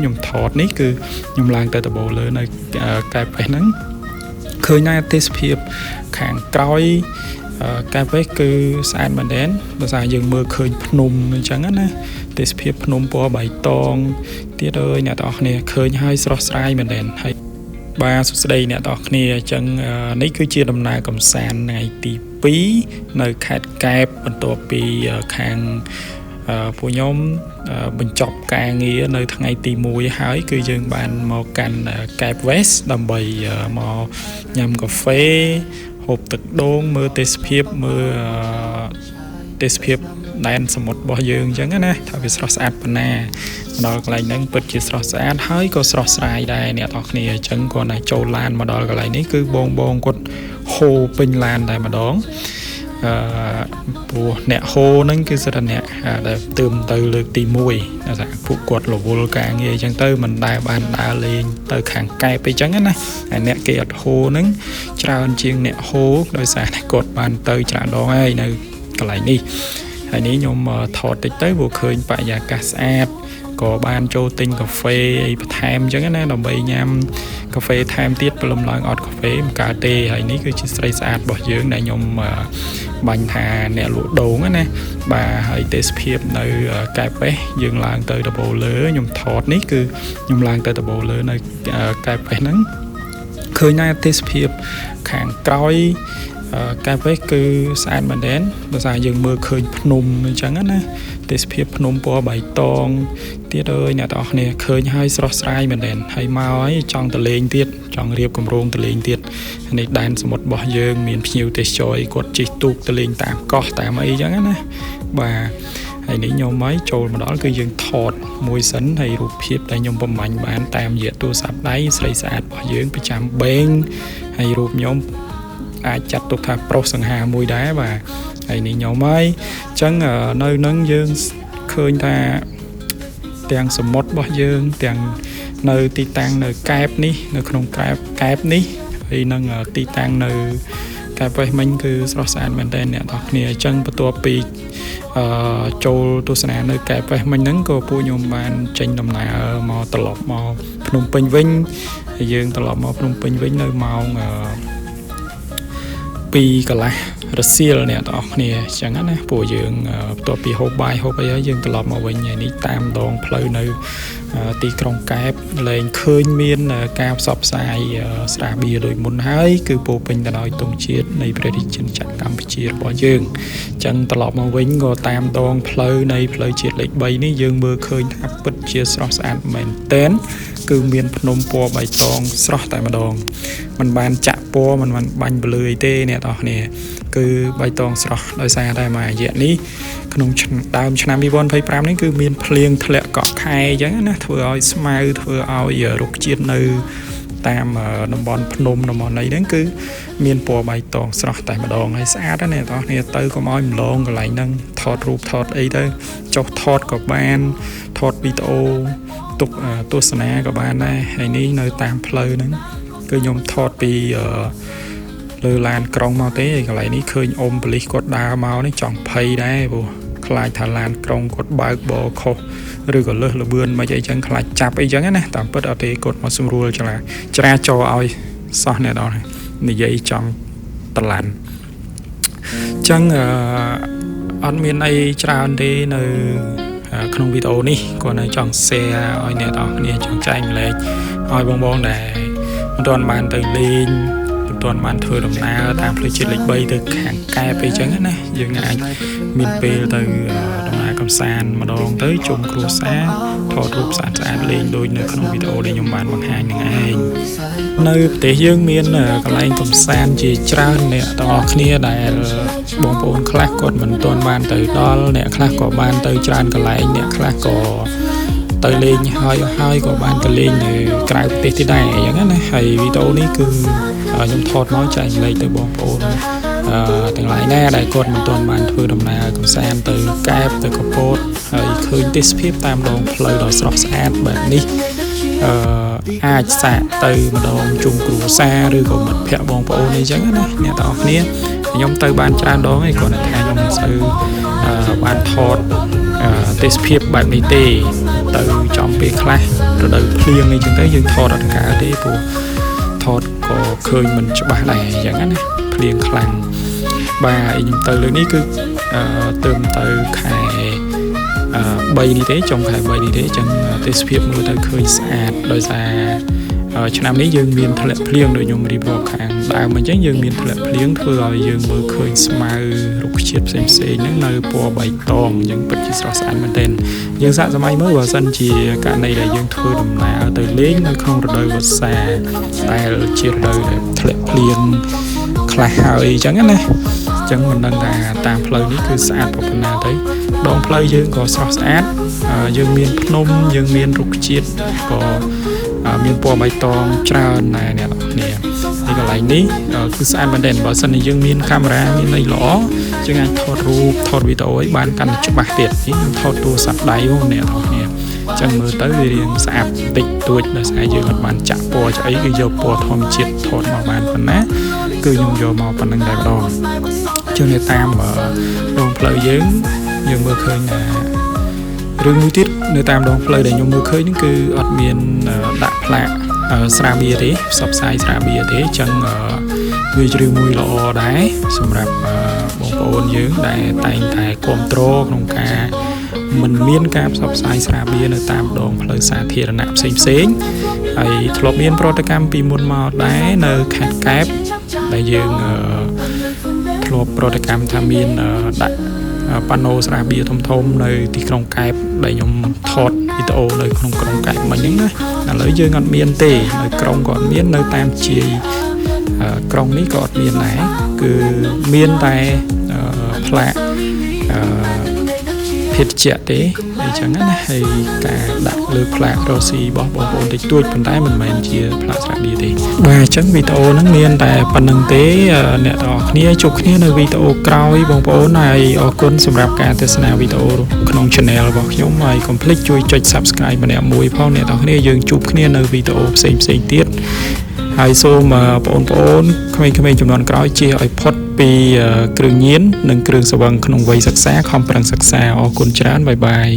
ខ្ញុំថតនេះគឺខ្ញុំឡើងទៅដំបូលលើនៅកែបហ្នឹងឃើញណាទេសភាពខាងក្រោយកែបគឺស្អាតមែនទែនដោយសារយើងមើលឃើញភ្នំអញ្ចឹងណាទេសភាពភ្នំពណ៌បៃតងទៀតអើយអ្នកទាំងអស់គ្នាឃើញហើយស្រស់ស្រាយមែនទែនហើយបាទសួស្តីអ្នកទាំងអស់គ្នាអញ្ចឹងនេះគឺជាដំណើរកម្សាន្តថ្ងៃទី2នៅខេត្តកែបបន្ទាប់ពីខាងពួកខ្ញុំបញ្ចប់ការងារនៅថ្ងៃទី1ហើយគឺយើងបានមកកាន់កែប West ដើម្បីមកញ៉ាំកាហ្វេហូបទឹកដូងមើលទេសភាពមើលទេសភាពដែនសមុទ្ររបស់យើងអញ្ចឹងណាថាវាស្រស់ស្អាតប៉ុណ្ណាដល់កន្លែងហ្នឹងពិតជាស្រស់ស្អាតហើយក៏ស្រស់ស្រាយដែរអ្នកទាំងគ្នាអញ្ចឹងគាត់តែចូលឡានមកដល់កន្លែងនេះគឺបងគាត់ហូរពេញឡានតែម្ដងព្រោះអ្នកហូរហ្នឹងគឺសិតតែអ្នកដែលទើបទៅលើកទី1ថាពួកគាត់រវល់ការងារអញ្ចឹងទៅមិនដែលបានដើរលេងទៅខាងកែបអីចឹងណាហើយអ្នកគេអត់ហូរហ្នឹងច្រើនជាងអ្នកហូរដោយសារតែគាត់បានទៅច្រើនដងហើយនៅកន្លែងនេះហើយនេះខ្ញុំថតតិចទៅព្រោះឃើញបរិយាកាសស្អាតក៏បានចូលទិញកាហ្វេអីបន្ថែមអញ្ចឹងណាដើម្បីញ៉ាំកាហ្វេថែមទៀតព្រលឹមឡើងអត់កាហ្វេមិនកើតទេហើយនេះគឺជាស្រីស្អាតរបស់យើងដែលខ្ញុំបាញ់ថាអ្នកលក់ដូងណាបាទហើយទេសភាពនៅកែបពេះយើងឡើងទៅដំបូលលើខ្ញុំថតនេះគឺខ្ញុំឡើងទៅដំបូលលើនៅកែបពេះហ្នឹងឃើញណាទេសភាពខាងក្រោយកែបវិញគឺស្អាតមែនទែនដោយសារយើងមើលឃើញភ្នំអញ្ចឹងណាទេសភាពភ្នំពណ៌បៃតងទៀតអើយអ្នកទាំងអស់គ្នាឃើញហើយស្រស់ស្រាយមែនទែនហើយមកហើយចង់ទៅលេងទៀតចង់រៀបកម្រងទៅលេងទៀតនេះដែនសមុទ្ររបស់យើងមានភ្ញៀវទេសចរគាត់ជិះទូកទៅលេងតាមកោះតាមអីអញ្ចឹងណាបាទហើយនេះខ្ញុំមកចូលមកដល់គឺយើងថតមួយសិនហើយរូបភាពដែលខ្ញុំបំបញ្ញបានតាមរយៈទូរស័ព្ទដៃស្រីស្អាតរបស់យើងប្រចាំបេងហើយរូបខ្ញុំអាចចាត់ទុកថាប្រុសសង្ហាមួយដែរបាទហើយនេះខ្ញុំហើយអញ្ចឹងនៅនឹងយើងឃើញថាទាំងសមុទ្ររបស់យើងទាំងនៅទីតាំងនៅកែបនេះនៅក្នុងកែបនេះហើយនឹងទីតាំងនៅកែបវិញមិញគឺស្រស់ស្អាតមែនទែនអ្នកនរគ្នាអញ្ចឹងបន្ទាប់ពីចូលទស្សនានៅកែបវិញមិញហ្នឹងក៏ពួកខ្ញុំបានចេញដំណើរមកត្រឡប់មកភ្នំពេញវិញហើយយើងត្រឡប់មកភ្នំពេញវិញនៅម៉ោង2កន្លះរសៀលអ្នកទាំងអស់គ្នាអញ្ចឹងណាពួកយើងបន្ទាប់ពីហូបបាយហូបអីហើយយើងត្រឡប់មកវិញហើយនេះតាមដងផ្លូវនៅទីក្រុងកែបលែងឃើញមានការផ្សព្វផ្សាយស្រាបៀរដូចមុនហើយគឺពោពេញទៅដោយទង់ជាតិនៃព្រះរាជាណាចក្រកម្ពុជារបស់យើងអញ្ចឹងត្រឡប់មកវិញក៏តាមដងផ្លូវនៃផ្លូវជាតិលេខ3នេះយើងមើលឃើញថាពិតជាស្រស់ស្អាតមែនទែនគឺមានភ្នំពណ៌បៃតងស្រស់តែម្ដងมันបានចាក់ពណ៌มันបាញ់ពលឺអីទេអ្នកទាំងអស់គ្នាគឺបៃតងស្រស់ដោយសារតែមួយរយៈនេះក្នុងដើមឆ្នាំ2025នេះគឺមានភ្លៀងធ្លាក់កក់ខែអញ្ចឹងណាធ្វើឲ្យស្មៅធ្វើឲ្យរុក្ខជាតិនៅតាមតំបន់ភ្នំតំបន់អីហ្នឹងគឺមានពណ៌បៃតងស្រស់តែម្ដងហើយស្អាតណាស់អ្នកទាំងអស់គ្នាទៅកុំឲ្យម្លងកន្លែងហ្នឹងថតរូបថតអីទៅចុះថតក៏បានថតវីដេអូទុកទស្សនាក៏បានដែរហើយនេះនៅតាមផ្លូវហ្នឹងគឺខ្ញុំថតពីលើឡានក្រុងមកទេកន្លែងនេះឃើញអ៊ំប៉ូលីសគាត់ដើរមកនេះចង់ភ័យដែរព្រោះខ្លាចថាឡានក្រុងគាត់បើកបរខុសឬក៏លើសល្បឿនមិនអីចឹងខ្លាចចាប់អីចឹងណាតាមពិតអត់ទេគាត់មកស្រួលចរាចរឲ្យសោះអ្នកនរនិយាយចង់តឡាន់ចឹងអត់មានអីច្រើនទេនៅក្នុងវីដេអូនេះគាត់នៅចង់ share ឲ្យអ្នកនរគ្នាចង់ចែកម្លែកឲ្យបងដែលមិនទាន់បានទៅលេងមិនទាន់បានធ្វើដំណើរតាមផ្លូវជាតិលេខ3ទៅខាងកែបអីចឹងណាយើងអាចមានពេលទៅដំណើរកម្សាន្តម្ដងទៅជុំគ្រួសារថតរូបស្អាតលេងដូចនៅក្នុងវីដេអូដែលខ្ញុំបានបង្ហាញនឹងឯងនៅប្រទេសយើងមានកន្លែងកម្សាន្តជាច្រើនអ្នកទាំងអស់គ្នាដែលបងប្អូនខ្លះគាត់មិនទាន់បានទៅដល់អ្នកខ្លះក៏បានទៅច្រើនកន្លែងអ្នកខ្លះក៏ទៅលេងហើយក៏បានទៅលេងនៅក្រៅប្រទេសទៀតដែរអញ្ចឹងណាហើយវីដេអូនេះគឺខ្ញុំថតមកចែកលេខទៅបងប្អូនទាំងឡាយណាដែលគាត់មិនទាន់បានធ្វើដំណើរកម្សាន្តទៅកែបទៅកពតហើយឃើញទេសភាពតាមដងផ្លូវដ៏ស្រស់ស្អាតបែបនេះអាចសាកទៅម្ដងជុំគ្រួសារឬក៏មិត្តភ័ក្តិបងប្អូនអីចឹងណាអ្នកទាំងអស់គ្នាខ្ញុំទៅបានច្រើនដងហើយគាត់ថាខ្ញុំមិនសូវបានថតទេសភាពបែបនេះទេ ទៅចំពេលខ្លះរដូវភ្លៀងអីចឹងទៅយើងថតអត់កើតទេព្រោះថតក៏ឃើញមិនច្បាស់ដែរអញ្ចឹងណាភ្លៀងខ្លាំងបាទខ្ញុំទៅលើកនេះគឺទៅខែ3នេះទេចុងខែ3នេះទេអញ្ចឹងទេសភាពមើលទៅឃើញស្អាតដោយសារឆ្នាំនេះយើងមានធ្លាក់ភ្លៀងដូចខ្ញុំរៀបរាប់ខាងដើមអញ្ចឹងយើងមានធ្លាក់ភ្លៀងធ្វើឲ្យយើងមើលឃើញស្មៅរុក្ខជាតិផ្សេងៗហ្នឹងនៅពណ៌បៃតងអញ្ចឹងពិតជាស្រស់ស្អាតមែនទែនយើងសាកសម័យមើលបើសិនជាករណីដែលយើងធ្វើដំណើរទៅលេងនៅក្នុងរដូវវស្សាដែលជារដូវដែលធ្លាក់ភ្លៀងខ្លះហើយអញ្ចឹងណាអញ្ចឹងមិនដឹងថាតាមផ្លូវនេះគឺស្អាតប៉ុណ្ណាទៅដងផ្លូវយើងក៏ស្រស់ស្អាតយើងមានភ្នំយើងមានរុក្ខជាតិក៏មានពណ៌បៃតងច្រើនដែរអ្នកនរគ្នាទីកន្លែងនេះគឺស្អាតមែនទែនបើសិនជាយើងមានកាមេរ៉ាមានអីល្អយើងអាចថតរូបថតវីដេអូឲ្យបានកាន់តែច្បាស់ទៀតនេះខ្ញុំថតទូរស័ព្ទដៃហ្នឹងអ្នកនរគ្នាអញ្ចឹងមើលទៅវារៀងស្អាតតិចតួចដោយសារយើងអត់បានចាក់ពណ៌ឆ្អីគឺយកពណ៌ធម្មជាតិថតមកបានប៉ុណ្ណាគឺខ្ញុំយកមកប៉ុណ្្នឹងតែម្ដងជឿនៅតាមដងផ្លូវយើងមើលឃើញថារឿងមួយទៀតនៅតាមដងផ្លូវដែលខ្ញុំមើលឃើញហ្នឹងគឺអត់មានដាក់ផ្លាកស្រាបៀរទេផ្សព្វផ្សាយស្រាបៀរទេអញ្ចឹងវាជារឿងមួយល្អដែរសម្រាប់បងប្អូនយើងដែលតែងតែគ្រប់គ្រងក្នុងការមិនមានការផ្សព្វផ្សាយស្រាបៀរនៅតាមដងផ្លូវសាធារណៈផ្សេងហើយធ្លាប់មានប្រតិកម្មពីមុនមកដែរនៅខេត្តកែបដែលយើងធ្លាប់ប្រតិកម្មថាមានដាក់ប៉ាណូស្រាបៀរធំនៅទីក្រុងកែបដែលខ្ញុំថតវីដេអូនៅក្នុងក្រុងកែបមិញហ្នឹងណាឥឡូវយើងអត់មានទេនៅក្រុងក៏អត់មាននៅតាមជាយក្រុងនេះក៏អត់មានដែរគឺមានតែផ្លាកភេទជ្ជៈទេអញ្ចឹងណាហើយការដាក់លើផ្លាករ៉ូស៊ីរបស់បងប្អូនតិចតួចប៉ុន្តែមិនមែនជាផ្លាកស្រាបៀរទេបាទអញ្ចឹងវីដេអូហ្នឹងមានតែប៉ុណ្្នឹងទេអ្នកទាំងអស់គ្នាជួបគ្នានៅវីដេអូក្រោយបងប្អូនហើយអរគុណសម្រាប់ការទស្សនាវីដេអូក្នុង Channel របស់ខ្ញុំហើយកុំភ្លេចជួយចុច Subscribe ម្នាក់មួយផងអ្នកទាំងអស់គ្នាយើងជួបគ្នានៅវីដេអូផ្សេងទៀតហើយសូមបងប្អូនក្មេងៗចំនួនក្រោយជៀសឲ្យផុតពីគ្រឿងញៀននិងគ្រឿងស្រវឹងក្នុងវ័យសិក្សាខំប្រឹងសិក្សាអរគុណច្រើនបាយបាយ